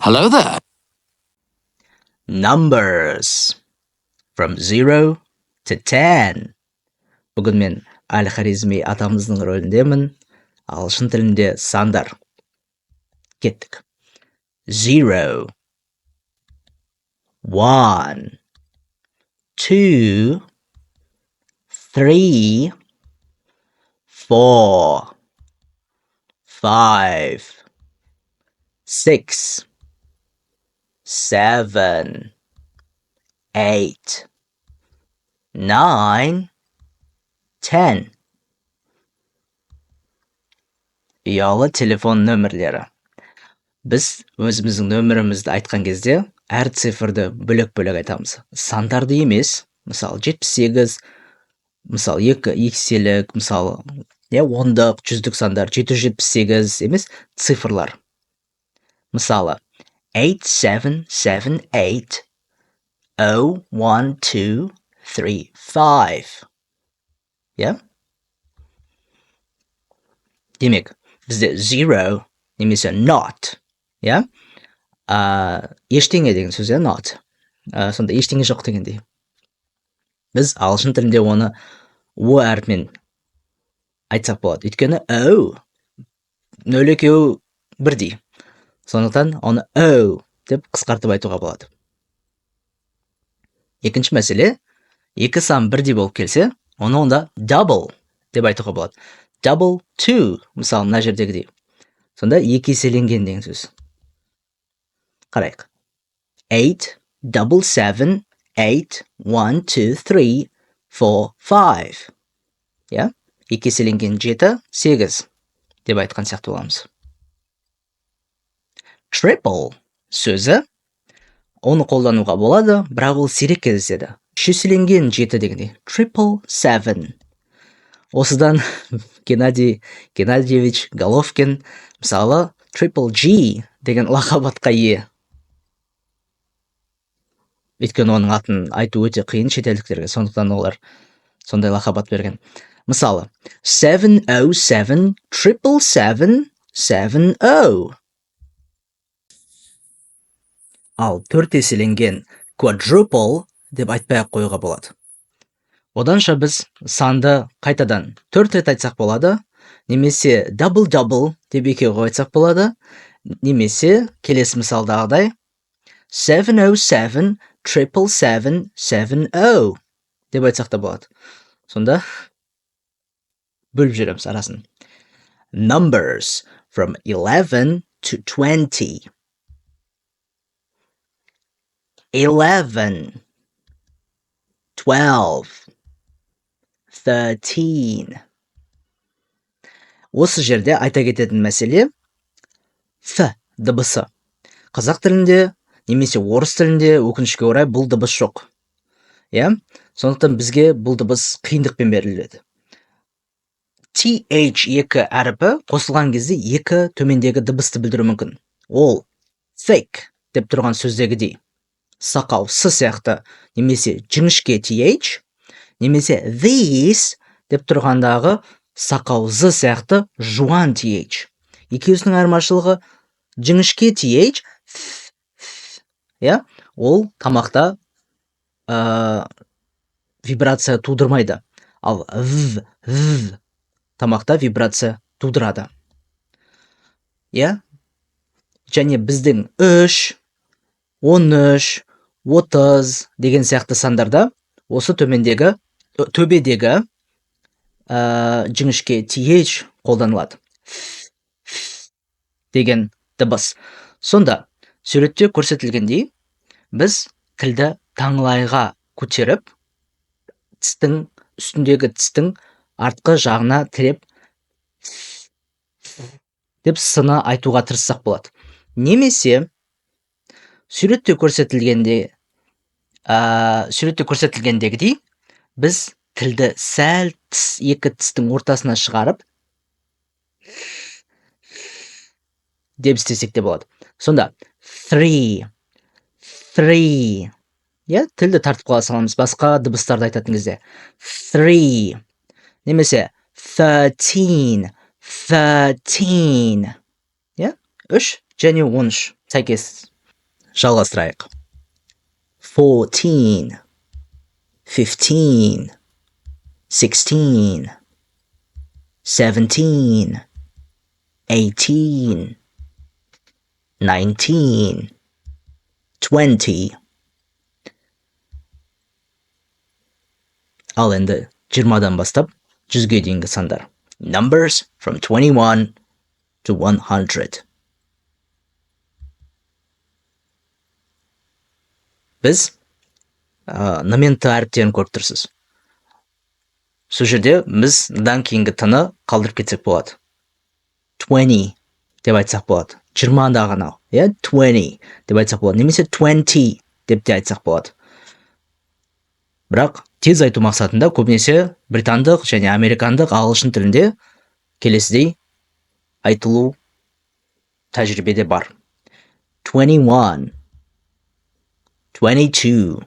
Hello there. Numbers from 0 to 10. Бүгін мен Әл-Харизми атамыздың рөліндемін. Ағылшын тілінде сандар. Кеттік. 0 1 2 3 4 5 6 7 8 9 10. Ұялы телефон нөмірлері. Біз өзіміздің нөмірімізді айтқан кезде әр цифрды бөлек-бөлек айтамыз. Сандарды емес, мысалы 78, мысалы 2 екселік, мысалы ондық, жүздік сандар 778 емес, цифрлар. Мысалы 8778 01235. Демек, бізде 0 немесе not. Ештеңе деген сөз, not. Сонда ештеңе жоқ дегендей. Біз ағылшын тілінде оны о әрпімен айтсақ болады. Өйткені o 0 екеуі бірдей. Сондықтан оны o деп қысқартып айтуға болады. Екінші мәселе, екі сан бірдей болып келсе, оны онда double деп айтуға болады. Double two, мысалы, мына жердегідей. Сонда екі еселенген деген сөз. Қарайық. 8 7 7 8 1 2 3 4 5. Екі еселенген 7 8 деп айтқан сияқты боламыз. Triple сөзі, оны қолдануға болады, бірақ ол сирек кездеседі. Үш еселенген 7 дегендей. 777. Осыдан Геннадий Геннадьевич Головкин, мысалы, Triple G деген лақап атқа ие. Өйткені оның атын айту өте қиын шетелдіктерге, сондықтан олар сондай лақап ат берген. Мысалы, 707 777 70. Ал төрт еселенген quadruple деп айтпай-ақ қоюға болады. Оданша біз санды қайтадан 4 рет айтсақ болады, немесе double деп екеуге айтсақ болады, немесе келесі мысалдағыдай 707 777 70 деп айтсақ та болады. Сонда бөліп жүреміз арасын. Numbers from 11 to 20. 11 12 13. Осы жерде айта кететін мәселе Ф дыбысы. Қазақ тілінде немесе орыс тілінде өкінішке орай бұл дыбыс жоқ. Сондықтан бізге бұл дыбыс қиындықпен беріледі. TH2 әріпі қосылған кезде екі төмендегі дыбысты білдіру мүмкін. Ол thick деп тұрған сөздегідей. Сақау с сияқты, немесе жіңішке TH, немесе these деп тұрғандағы сақау з сияқты жуан TH. Екеуісінің айырмашылығы жіңішке TH, ол тамақта вибрация тудырмайды. Ал в тамақта вибрация тудырады. Және біздің 3, 13, 30 деген сияқты сандарда осы төбедегі жіңішке TH қолданылады. Деген дыбыс. Сонда суретте көрсетілгендей, біз тілді таңлайға көтеріп, үстіндегі тістің артқы жағына тіреп деп сыны айтуға тырыссақ болады. Немесе суретте көрсетілгендегідей, біз тілді сәл екі тістің ортасына шығарып деп істесек те болады. Сонда 3 тілді тартып қала саламыз басқа дыбыстарды айтатын кезде. 3 немесе 13 3 және 13 сәйкес Жалғастырайық. 14, 15, 16, 17, 18, 19, 20. Ал енді 20-дан бастап 100-ге дейінгі сандар. Numbers from 21 to 100. Біз н мен т әріптерін көріп тұрсыз. Сол жерде біз дан кейінгі т-ны қалдырып кетсек болады. 20 деп айтсақ болады. 20-да ғана. 20 деп айтсақ болады. Немесе 20 деп те айтсақ болады. Бірақ тез айту мақсатында көбінесе британдық және американдық ағылшын тілінде келесідей айтылу тәжірибеде бар. 21, 22,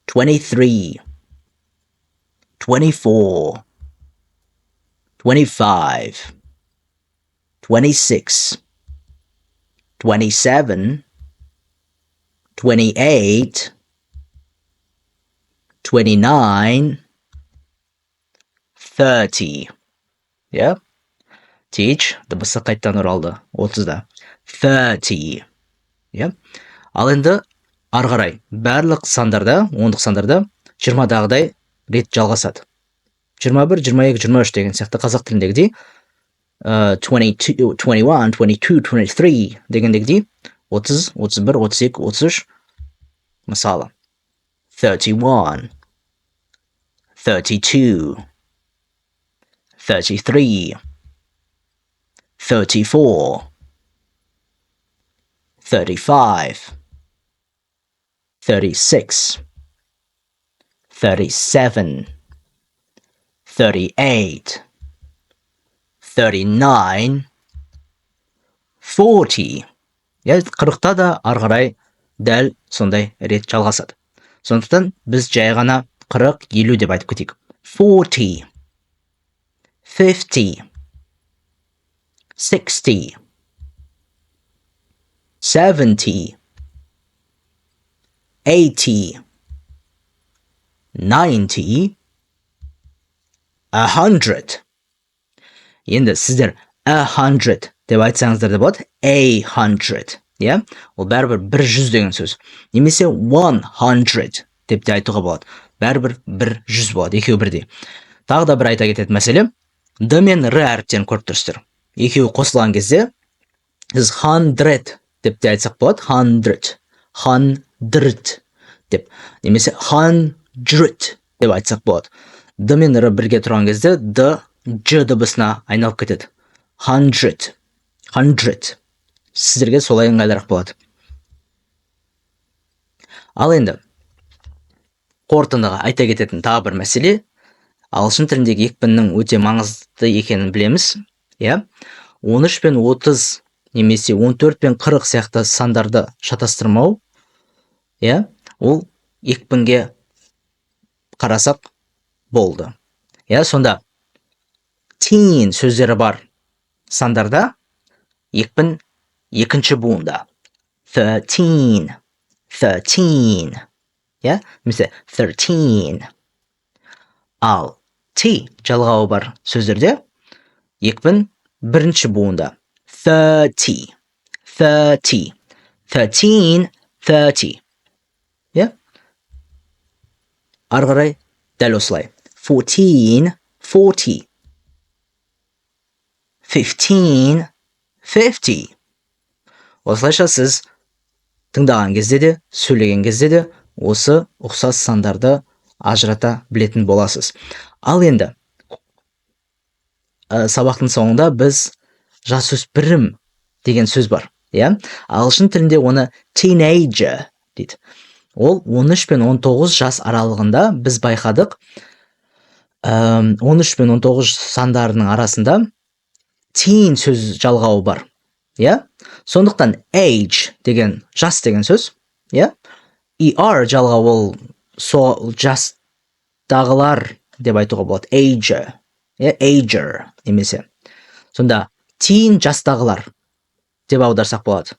23, 24, 25, 26, 27, 28, 29, 30. Teach дыбысы қайттан оралды. 30-да. 30. Ал енді ары қарай барлық сандарда, ондық сандарда 20-дағыдай рет жалғасады. 21, 22, 23 деген сияқты қазақ тіліндегідей 22, 21, 22, 23 дегендегідей 30, 31, 32, 33 мысалы 31, 32, 33, 34, 35, 36, 37, 38, 39, 40. 40-та да ары қарай дәл сондай рет жалғасады. Сондықтан біз жай ғана 40, 50 деп айтып кетейік. 40, 50, 60, 70, 80, 90, 100. Енді сіздер 100 деп айтсаңыздар да болады. 100. Ол бәрібір 100 деген сөз. Немесе 100 деп те айтуға болады. Бәрібір 100 болады. Екеуі бірдей. Тағы да бір айта кететін мәселе. Д мен Р әріптерін көріп тұрсыздар. Екеуі қосылған кезде сіз 100 деп те айтсақ болады. 100. 100 деп. Немесе 100 деп айтсақ болады. Д мен Р бірге тұрған кезде Д Ж дыбысына айналып кетеді. 100. 100. Сіздерге солай ыңғайлырақ болады. Ал енді қорытындыға айта кететін тағы бір мәселе, ағылшын тіліндегі екпіннің өте маңызды екенін білеміз. 13 пен 30 немесе 14 пен 40 сияқты сандарды шатастырмау, ол екпінге қарасақ болды. Сонда teen сөздері бар сандарда екпін екінші буында. 13, 13. Немесе 13. Ал T жалғауы бар сөздерде екпін бірінші буында. 30, 30, 13, 30. Ары қарай дәл осылай. 14, 40. 15, 50. Осылайша сіз тыңдаған кезде де, сөйлеген кезде де осы ұқсас сандарды ажырата білетін боласыз. Ал енді сабақтың соңында біз жасөспірім деген сөз бар. Ағылшын тілінде оны teenager дейді. Ол 13 пен 19 жас аралығында біз байқадық. 13 пен 19 сандарының арасында teen сөз жалғауы бар. Сондықтан age деген жас деген сөз. ER жалғауы ол жастағылар деп айтуға болады. Ager. Ager немесе. Сонда teen жастағылар деп аударсақ болады.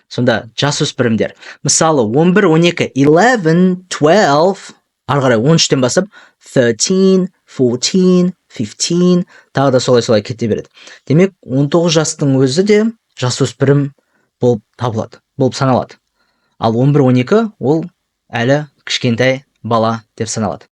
Сонда жасөспірімдер. Мысалы 11, 12, 11, 12, ары қарай 13-тен басып 13, 14, 15, тағы да солай кете береді. Демек 19 жастың өзі де жасөспірім болып табылады, болып саналады. Ал 11, 12 ол әлі кішкентай бала деп саналады.